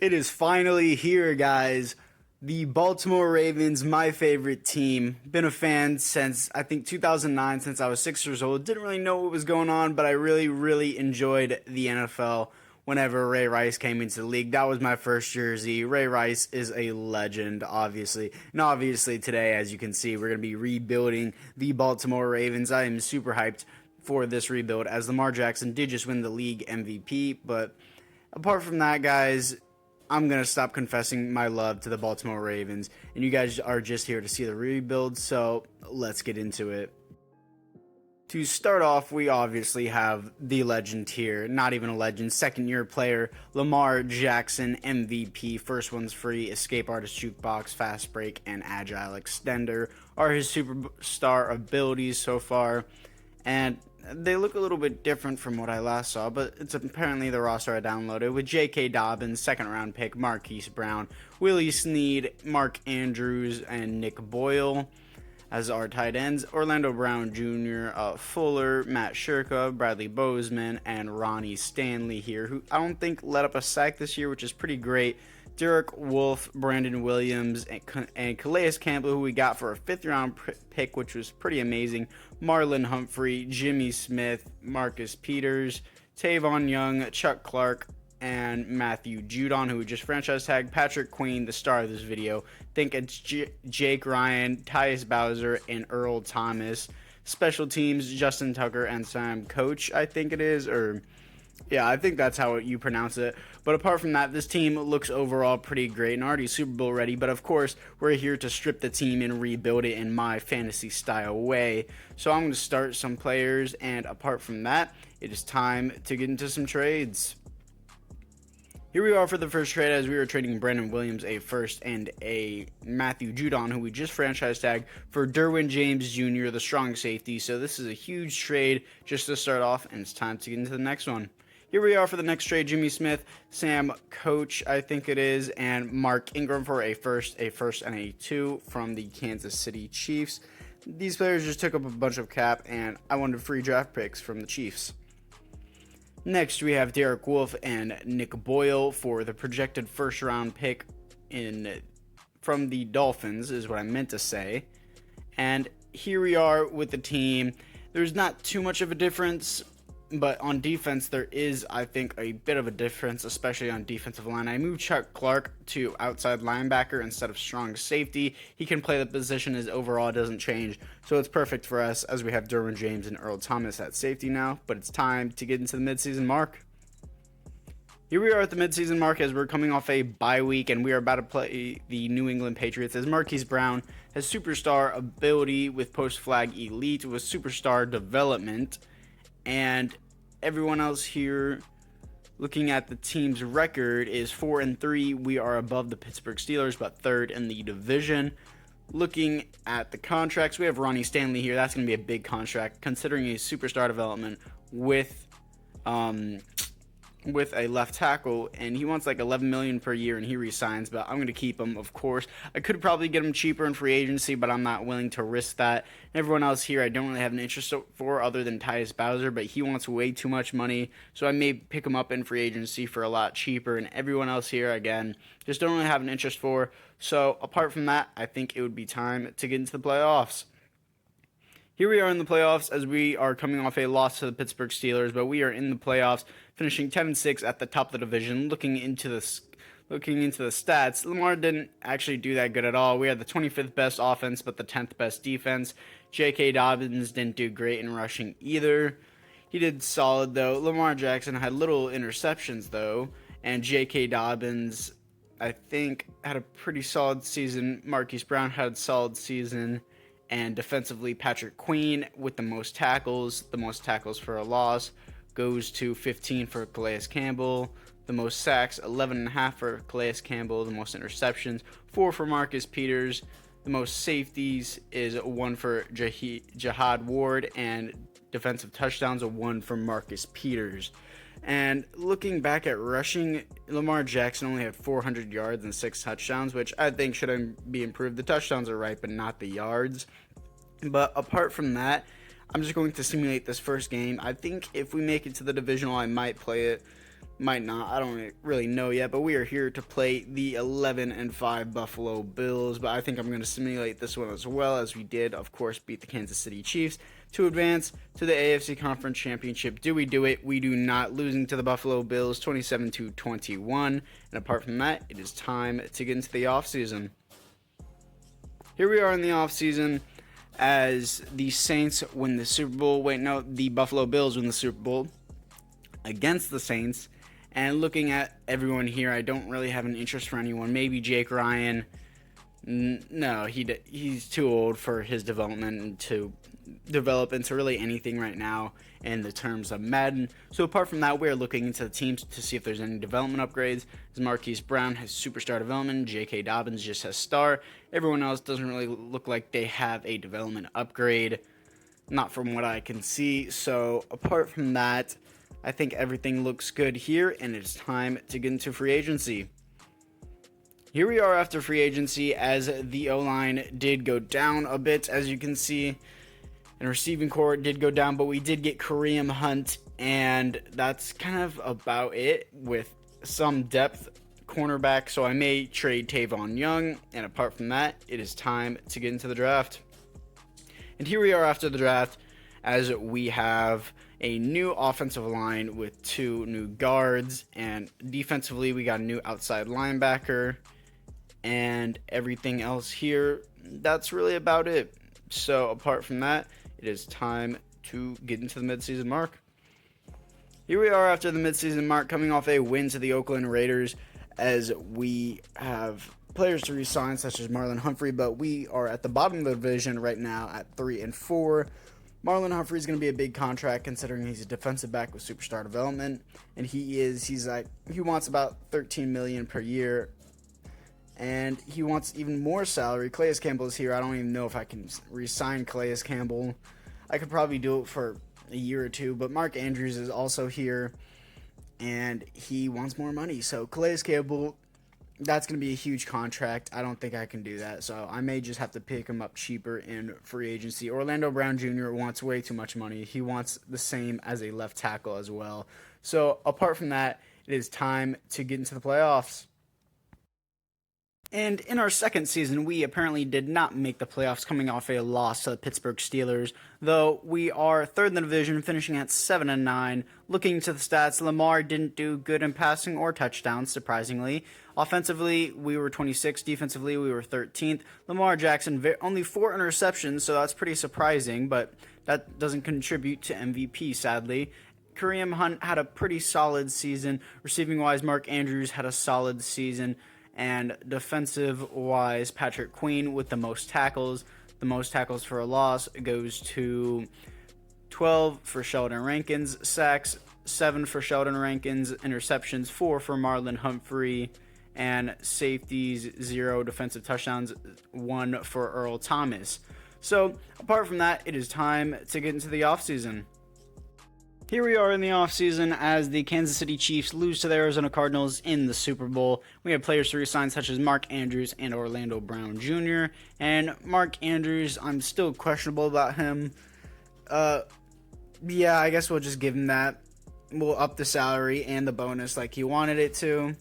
It is finally here, guys. The Baltimore Ravens, my favorite team. Been a fan since, I think, 2009, since I was 6 years old. Didn't really know what was going on, but I really enjoyed the NFL whenever Ray Rice came into the league. That was my first jersey. Ray Rice is a legend, obviously. And obviously today, as you can see, we're going to be rebuilding the Baltimore Ravens. I am super hyped for this rebuild, as Lamar Jackson did just win the league MVP. But apart from that, guys, I'm going to stop confessing my love to the Baltimore Ravens, and you guys are just here to see the rebuild, so let's get into it. To start off, we obviously have the legend here, not even a legend, second-year player, Lamar Jackson, MVP, first one's free, escape artist jukebox, fast break, and agile extender are his superstar abilities so far, and they look a little bit different from what I last saw, but it's apparently the roster I downloaded with J.K. Dobbins, second round pick, Marquise Brown, Willie Snead, Mark Andrews, and Nick Boyle as our tight ends, Orlando Brown Jr., Fuller, Matt Shurka, Bradley Bozeman, and Ronnie Stanley here, who I don't think let up a sack this year, which is pretty great. Derek Wolfe, Brandon Williams, and Calais Campbell, who we got for a 5th round pick, which was pretty amazing. Marlon Humphrey, Jimmy Smith, Marcus Peters, Tavon Young, Chuck Clark, and Matthew Judon, who we just franchise tagged. Patrick Queen, the star of this video. Think it's Jake Ryan, Tyus Bowser, and Earl Thomas. Special teams, Justin Tucker and Sam Coach, I think it is, or yeah, I think that's how you pronounce it. But apart from that, this team looks overall pretty great and already Super Bowl ready. But of course, we're here to strip the team and rebuild it in my fantasy style way. So I'm going to start some players. And apart from that, it is time to get into some trades. Here we are for the first trade, as we are trading Brandon Williams, a first, and a Matthew Judon, who we just franchise tagged, for Derwin James Jr., the strong safety. So this is a huge trade just to start off, and it's time to get into the next one. Here we are for the next trade, Jimmy Smith, Sam Coach, I think it is, and Mark Ingram for a first, and a 2 from the Kansas City Chiefs. These players just took up a bunch of cap, and I wanted free draft picks from the Chiefs. Next, we have Derek Wolfe and Nick Boyle for the projected first-round pick from the Dolphins, is what I meant to say. And here we are with the team. There's not too much of a difference, but on defense, there is, I think, a bit of a difference, especially on defensive line. I moved Chuck Clark to outside linebacker instead of strong safety. He can play the position, his overall doesn't change, so it's perfect for us as we have Derwin James and Earl Thomas at safety now. But it's time to get into the midseason mark. Here we are at the midseason mark, as we're coming off a bye week, and we are about to play the New England Patriots, as Marquise Brown has superstar ability with post-flag elite with superstar development. And everyone else here, looking at the team's record, is 4-3. We are above the Pittsburgh Steelers, but third in the division. Looking at the contracts, we have Ronnie Stanley here. That's going to be a big contract, considering a superstar development with a left tackle, and he wants like $11 million per year, and he resigns, but I'm going to keep him, of course. I could probably get him cheaper in free agency, but I'm not willing to risk that. Everyone else here I don't really have an interest for, other than Tyus Bowser, but he wants way too much money, so I may pick him up in free agency for a lot cheaper. And everyone else here, again, just don't really have an interest for. So apart from that, I think it would be time to get into the playoffs. Here we are in the playoffs, as we are coming off a loss to the Pittsburgh Steelers, but we are in the playoffs, finishing 10-6 at the top of the division. Looking into the stats, Lamar didn't actually do that good at all. We had the 25th best offense, but the 10th best defense. J.K. Dobbins didn't do great in rushing either. He did solid, though. Lamar Jackson had little interceptions, though, and J.K. Dobbins, I think, had a pretty solid season. Marquise Brown had a solid season. And defensively, Patrick Queen with the most tackles for a loss, goes to 15 for Calais Campbell. The most sacks, 11.5 for Calais Campbell. The most interceptions, 4 for Marcus Peters. The most safeties is 1 for Jihad Ward, and defensive touchdowns, 1 for Marcus Peters. And looking back at rushing, Lamar Jackson only had 400 yards and 6 touchdowns, which I think should be improved. The touchdowns are right, but not the yards. But apart from that, I'm just going to simulate this first game. I think if we make it to the divisional, I might play it. Might not. I don't really know yet, but we are here to play the 11-5 Buffalo Bills. But I think I'm going to simulate this one as well, as we did, of course, beat the Kansas City Chiefs to advance to the AFC Conference Championship. Do we do it? We do not, losing to the Buffalo Bills 27-21. And apart from that, it is time to get into the offseason. Here we are in the offseason as the Saints win the Super Bowl. Wait, no, the Buffalo Bills win the Super Bowl against the Saints. And looking at everyone here, I don't really have an interest for anyone. Maybe Jake Ryan. No, he's too old for his development to develop into really anything right now in the terms of Madden. So apart from that, we're looking into the teams to see if there's any development upgrades. As Marquise Brown has superstar development, J.K. Dobbins just has star. Everyone else doesn't really look like they have a development upgrade, not from what I can see. So apart from that, I think everything looks good here, and it's time to get into free agency. Here we are after free agency, as the O-line did go down a bit, as you can see, and receiving core did go down, but we did get Kareem Hunt, and that's kind of about it with some depth cornerback, so I may trade Tavon Young, and apart from that, it is time to get into the draft. And here we are after the draft, as we have a new offensive line with 2 new guards, and defensively we got a new outside linebacker, and everything else here, that's really about it. So apart from that, it is time to get into the midseason mark. Here we are after the midseason mark, coming off a win to the Oakland Raiders, as we have players to re-sign such as Marlon Humphrey, but we are at the bottom of the division right now at 3-4. Marlon Humphrey is going to be a big contract, considering he's a defensive back with superstar development, and he wants about $13 million per year, and he wants even more salary. Calais Campbell is here. I don't even know if I can re-sign Calais Campbell. I could probably do it for a year or two, but Mark Andrews is also here, and he wants more money. So Calais Campbell, that's going to be a huge contract. I don't think I can do that, so I may just have to pick him up cheaper in free agency. Orlando Brown Jr. wants way too much money. He wants the same as a left tackle as well. So apart from that, it is time to get into the playoffs. And in our second season, we apparently did not make the playoffs, coming off a loss to the Pittsburgh Steelers, though we are third in the division, finishing at 7-9. Looking to the stats, Lamar didn't do good in passing or touchdowns, surprisingly. Offensively, we were 26th. Defensively, we were 13th. Lamar Jackson, only 4 interceptions, so that's pretty surprising, but that doesn't contribute to MVP, sadly. Kareem Hunt had a pretty solid season. Receiving-wise, Mark Andrews had a solid season. And defensive-wise, Patrick Queen with the most tackles. The most tackles for a loss goes to 12 for Sheldon Rankins. Sacks, 7 for Sheldon Rankins. Interceptions, 4 for Marlon Humphrey. And safeties, 0. Defensive touchdowns, 1 for Earl Thomas. So, apart from that, it is time to get into the offseason. Here we are in the offseason as the Kansas City Chiefs lose to the Arizona Cardinals in the Super Bowl. We have players to resign such as Mark Andrews and Orlando Brown Jr. And Mark Andrews, I'm still questionable about him. Yeah, I guess we'll just give him that. We'll up the salary and the bonus like he wanted it to.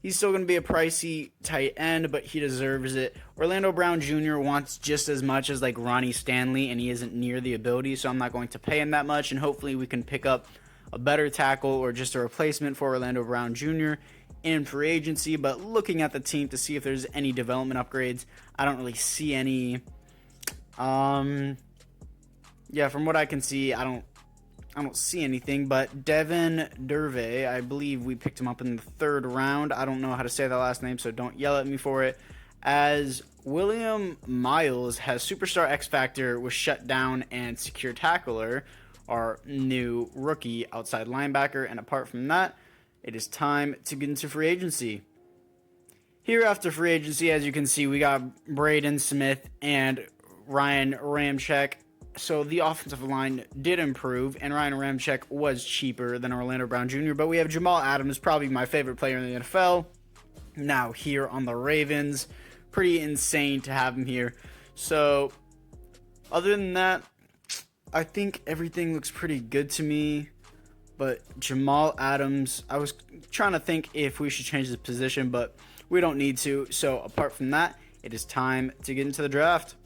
He's still going to be a pricey tight end, but he deserves it. Orlando Brown Jr. wants just as much as like Ronnie Stanley, and he isn't near the ability, so I'm not going to pay him that much, and hopefully we can pick up a better tackle or just a replacement for Orlando Brown Jr. in free agency. But looking at the team to see if there's any development upgrades, I don't really see any. Yeah, from what I can see, I don't see anything, but Devin Durvey, I believe we picked him up in the 3rd round. I don't know how to say that last name, so don't yell at me for it. As William Miles has Superstar X Factor, was shut down, and Secure Tackler, our new rookie outside linebacker. And apart from that, it is time to get into free agency. Here after free agency, as you can see, we got Braden Smith and Ryan Ramczyk. So the offensive line did improve, and Ryan Ramczyk was cheaper than Orlando Brown Jr., but we have Jamal Adams, probably my favorite player in the NFL, now here on the Ravens. Pretty insane to have him here. So other than that, I think everything looks pretty good to me. But Jamal Adams, I was trying to think if we should change his position, but we don't need to. So apart from that, it is time to get into the draft.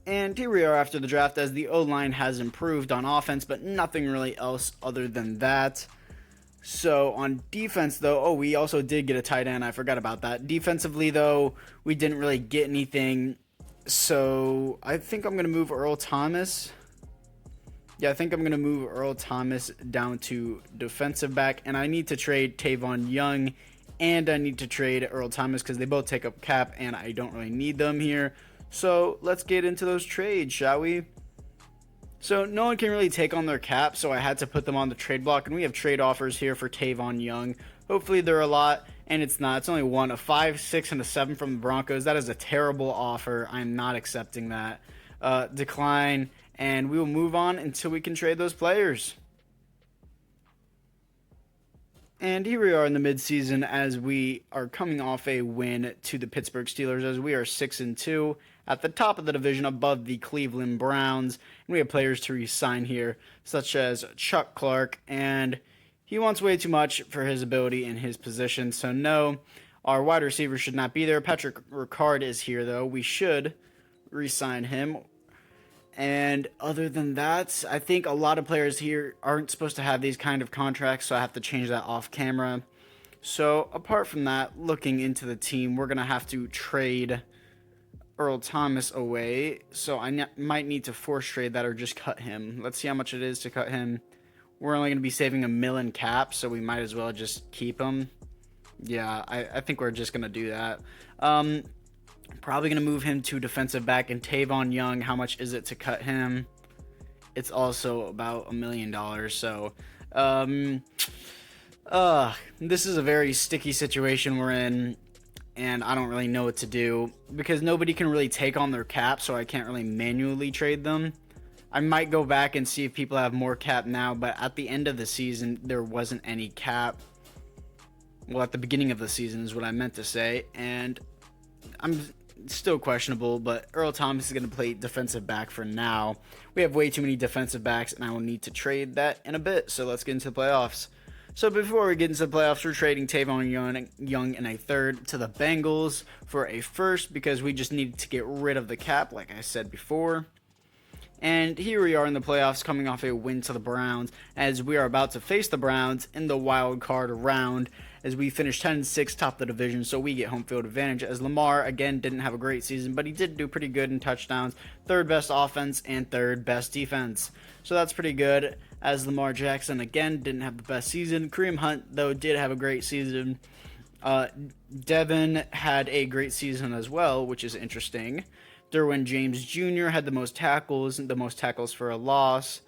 And here we are after the draft, as the O-line has improved on offense, but nothing really else other than that. So on defense, though, we also did get a tight end. I forgot about that. Defensively, though, we didn't really get anything. So I think I'm going to move Earl Thomas. Yeah, I think I'm going to move Earl Thomas down to defensive back. And I need to trade Tavon Young, and I need to trade Earl Thomas because they both take up cap, and I don't really need them here. So let's get into those trades, shall we? So no one can really take on their cap, so I had to put them on the trade block, and we have trade offers here for Tavon Young. Hopefully they're a lot, and it's not. It's only one, a 5, 6, and a 7 from the Broncos. That is a terrible offer. I'm not accepting that. Decline, and we will move on until we can trade those players. And here we are in the midseason as we are coming off a win to the Pittsburgh Steelers, as we are 6-2 at the top of the division above the Cleveland Browns. And we have players to re-sign here, such as Chuck Clark, and he wants way too much for his ability in his position. So no, our wide receiver should not be there. Patrick Ricard is here, though. We should re-sign him. And other than that, I think a lot of players here aren't supposed to have these kind of contracts, so I have to change that off camera. So apart from that, looking into the team, we're going to have to trade Earl Thomas away. So I might need to force trade that or just cut him. Let's see how much it is to cut him. We're only going to be saving $1 million cap, so we might as well just keep him. Yeah, I think we're just going to do that. Probably going to move him to defensive back. And Tavon Young, how much is it to cut him? It's also about $1 million. So, this is a very sticky situation we're in, and I don't really know what to do because nobody can really take on their cap, so I can't really manually trade them. I might go back and see if people have more cap now, but at the end of the season, there wasn't any cap. Well, at the beginning of the season is what I meant to say, and I'm still questionable, but Earl Thomas is going to play defensive back for now. We have way too many defensive backs, and I will need to trade that in a bit, so let's get into the playoffs. So before we get into the playoffs, we're trading Tavon Young in a third to the Bengals for a first because we just needed to get rid of the cap, like I said before. And here we are in the playoffs, coming off a win to the Browns, as we are about to face the Browns in the wild card round, as we finish 10-6 top of the division, so we get home field advantage, as Lamar, again, didn't have a great season, but he did do pretty good in touchdowns, third best offense, and third best defense. So that's pretty good, as Lamar Jackson, again, didn't have the best season. Kareem Hunt, though, did have a great season. Devin had a great season as well, which is interesting. Derwin James Jr. had the most tackles for a loss.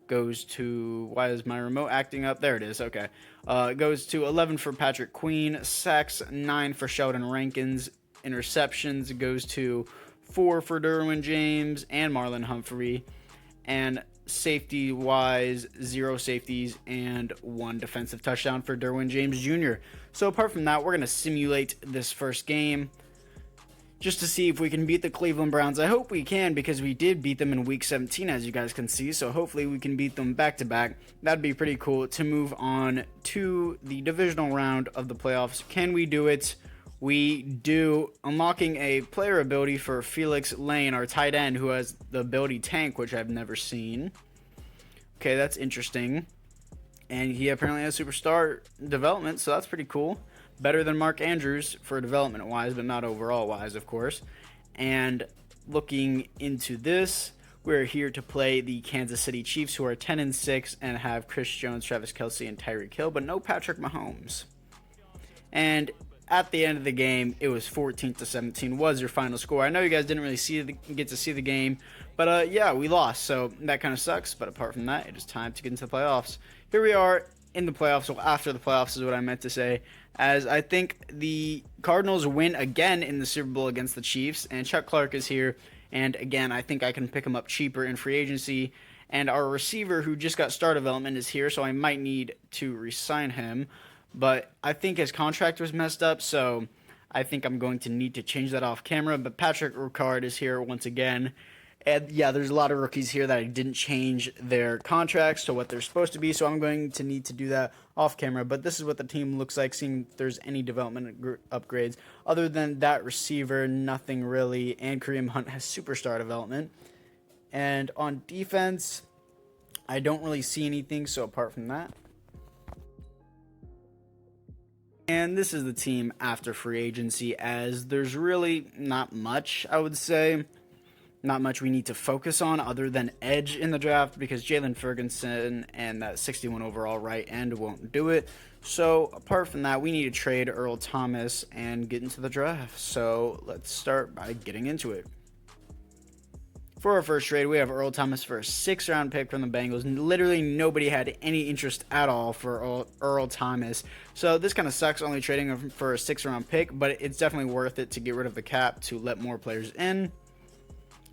Goes to, why is my remote acting up? There it is, okay. Goes to 11 for Patrick Queen, sacks 9 for Sheldon Rankins, interceptions goes to 4 for Derwin James and Marlon Humphrey, and safety-wise, 0 safeties and 1 defensive touchdown for Derwin James Jr. So apart from that, we're going to simulate this first game, just to see if we can beat the Cleveland Browns. I hope we can, because we did beat them in Week 17, as you guys can see. So hopefully we can beat them back-to-back. That'd be pretty cool to move on to the divisional round of the playoffs. Can we do it? We do. Unlocking a player ability for Felix Lane, our tight end, who has the ability Tank, which I've never seen. Okay, that's interesting. And he apparently has superstar development, so that's pretty cool. Better than Mark Andrews for development-wise, but not overall-wise, of course. And looking into this, we're here to play the Kansas City Chiefs, who are 10-6 and have Chris Jones, Travis Kelce, and Tyreek Hill, but no Patrick Mahomes. And at the end of the game, it was 14-17 was your final score. I know you guys didn't really get to see the game, but yeah, we lost, so that kind of sucks. But apart from that, it is time to get into the playoffs. Here we are in the playoffs, well, after the playoffs is what I meant to say, as I think the Cardinals win again in the Super Bowl against the Chiefs, and Chuck Clark is here, and again, I think I can pick him up cheaper in free agency, and our receiver who just got star development is here, so I might need to re-sign him, but I think his contract was messed up, so I think I'm going to need to change that off camera. But Patrick Ricard is here once again, And yeah, there's a lot of rookies here that I didn't change their contracts to what they're supposed to be, so I'm going to need to do that off camera. But this is what the team looks like, seeing if there's any development upgrades. Other than that receiver, nothing really. And Kareem Hunt has superstar development. And on defense, I don't really see anything, so apart from that. And this is the team after free agency, as there's really not much, I would say. Not much we need to focus on other than edge in the draft, because Jalen Ferguson and that 61 overall right end won't do it. So apart from that, we need to trade Earl Thomas and get into the draft. So let's start by getting into it. For our first trade, we have Earl Thomas for a 6th round pick from the Bengals. Literally nobody had any interest at all for Earl Thomas. So this kind of sucks, only trading him for a 6th round pick, but it's definitely worth it to get rid of the cap to let more players in.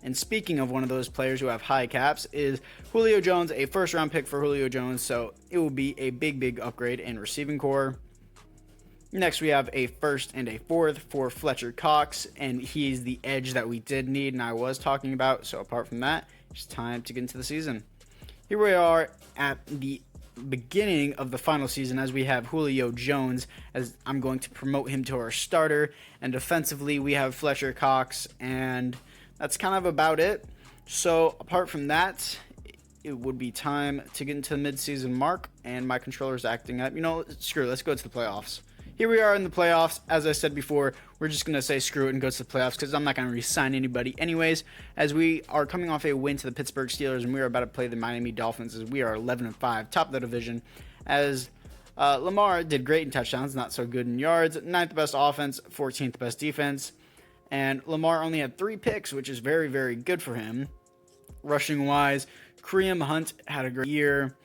And speaking of one of those players who have high caps is Julio Jones, a 1st round pick for Julio Jones. So it will be a big upgrade in receiving core. Next, we have a 1st and a 4th for Fletcher Cox, and he's the edge that we did need and I was talking about. So apart from that, it's time to get into the season. Here we are at the beginning of the final season, as we have Julio Jones, as I'm going to promote him to our starter. And defensively, we have Fletcher Cox, and that's kind of about it. So apart from that, it would be time to get into the mid-season mark, and my controller's acting up. You know, screw it, let's go to the playoffs. Here we are in the playoffs. As I said before, we're just going to say screw it and go to the playoffs, because I'm not going to re-sign anybody anyways, as we are coming off a win to the Pittsburgh Steelers, and we are about to play the Miami Dolphins, as we are 11-5, top of the division, as Lamar did great in touchdowns, not so good in yards, 9th best offense, 14th best defense. And Lamar only had 3 picks, which is very good for him. Rushing-wise, Kareem Hunt had a great year.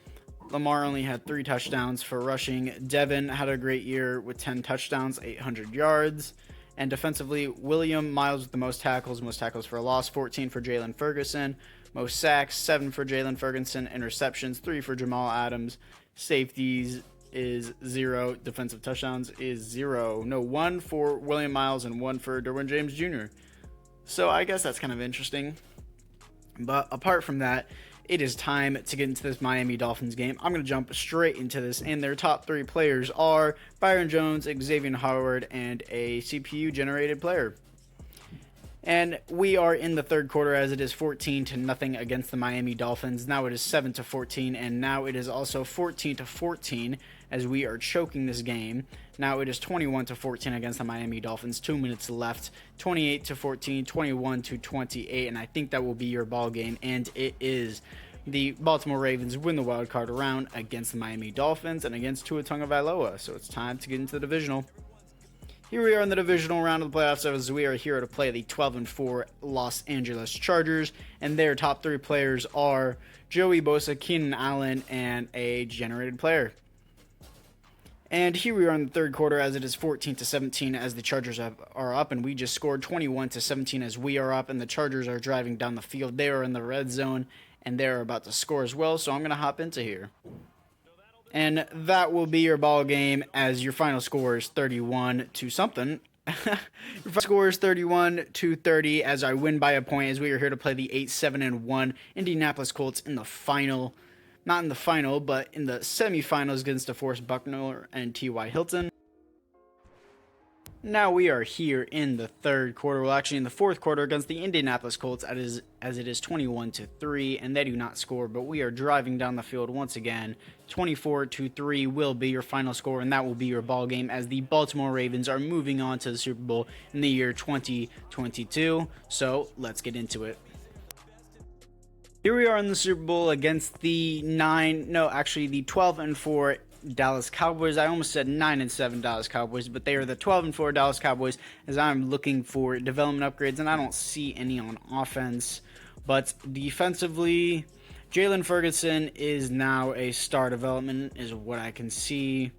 Lamar only had 3 touchdowns for rushing. Devin had a great year with 10 touchdowns, 800 yards. And defensively, William Miles with the most tackles for a loss, 14 for Jalen Ferguson. Most sacks, 7 for Jalen Ferguson. Interceptions, 3 for Jamal Adams. Safeties is 0. Defensive touchdowns is 0. No, 1 for William Miles and 1 for Derwin James Jr. So I guess that's kind of interesting. But apart from that, it is time to get into this Miami Dolphins game. I'm going to jump straight into this, and their top 3 players are Byron Jones, Xavier Howard, and a CPU-generated player. And we are in the 3rd quarter, as it is 14-0 against the Miami Dolphins. Now it is 7-14, and now it is also 14-14 as we are choking this game. Now it is 21-14 against the Miami Dolphins. 2 minutes left. 28-14, 21-28, and I think that will be your ball game, and it is. The Baltimore Ravens win the wild card round against the Miami Dolphins and against Tua Tagovailoa. So it's time to get into the divisional. Here we are in the divisional round of the playoffs, as we are here to play the 12-4 Los Angeles Chargers, and their top 3 players are Joey Bosa, Keenan Allen, and a generated player. And here we are in the 3rd quarter, as it is 14-17 as the Chargers are up, and we just scored 21-17 as we are up, and the Chargers are driving down the field. They are in the red zone, and they're about to score as well, so I'm going to hop into here. And that will be your ball game, as your final score is 31-something. Your final score is 31-30 as I win by a point, as we are here to play the 8-7-1 Indianapolis Colts in the final. Not in the final, but in the semifinals against DeForest Buckner and T.Y. Hilton. Now we are here in the 3rd quarter, well actually in the 4th quarter against the Indianapolis Colts, as it is 21-3, and they do not score, but we are driving down the field once again. 24-3 will be your final score, and that will be your ball game, as the Baltimore Ravens are moving on to the Super Bowl in the year 2022. So let's get into it. Here we are in the Super Bowl against the 12-4 Dallas Cowboys. I almost said 9-7 Dallas Cowboys, but they are the 12-4 Dallas Cowboys, as I'm looking for development upgrades, and I don't see any on offense. But defensively, Jalen Ferguson is now a star development, is what I can see.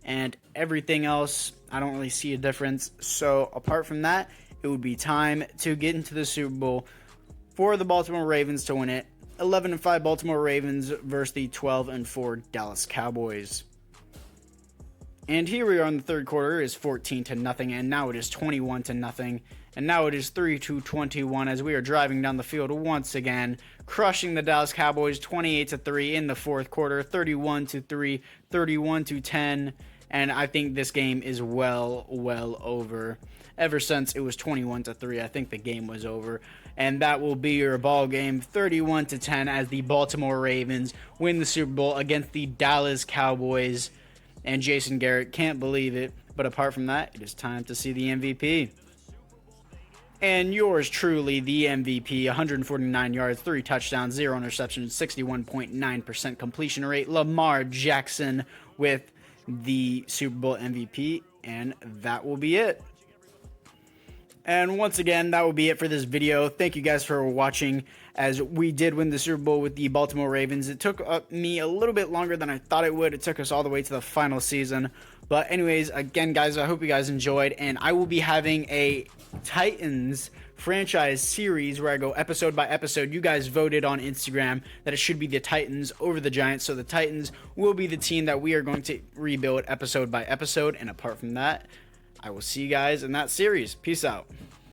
And everything else, I don't really see a difference. So apart from that, it would be time to get into the Super Bowl for the Baltimore Ravens to win it. 11-5 Baltimore Ravens versus the 12-4 Dallas Cowboys. And here we are in the third quarter. It is 14-0, and now it is 21-0, and now it is 3-21 as we are driving down the field once again, crushing the Dallas Cowboys 28-3 in the fourth quarter, 31-3, 31-10, and I think this game is well over. Ever since it was 21-3, I think the game was over. And that will be your ball game, 31-10, as the Baltimore Ravens win the Super Bowl against the Dallas Cowboys. And Jason Garrett can't believe it. But apart from that, it is time to see the MVP. And yours truly, the MVP, 149 yards, 3 touchdowns, 0 interceptions, 61.9% completion rate. Lamar Jackson with the Super Bowl MVP. And that will be it. And once again, that will be it for this video. Thank you guys for watching, as we did win the Super Bowl with the Baltimore Ravens. It took me a little bit longer than I thought it would. It took us all the way to the final season. But anyways, again, guys, I hope you guys enjoyed. And I will be having a Titans franchise series where I go episode by episode. You guys voted on Instagram that it should be the Titans over the Giants. So the Titans will be the team that we are going to rebuild episode by episode. And apart from that, I will see you guys in that series. Peace out.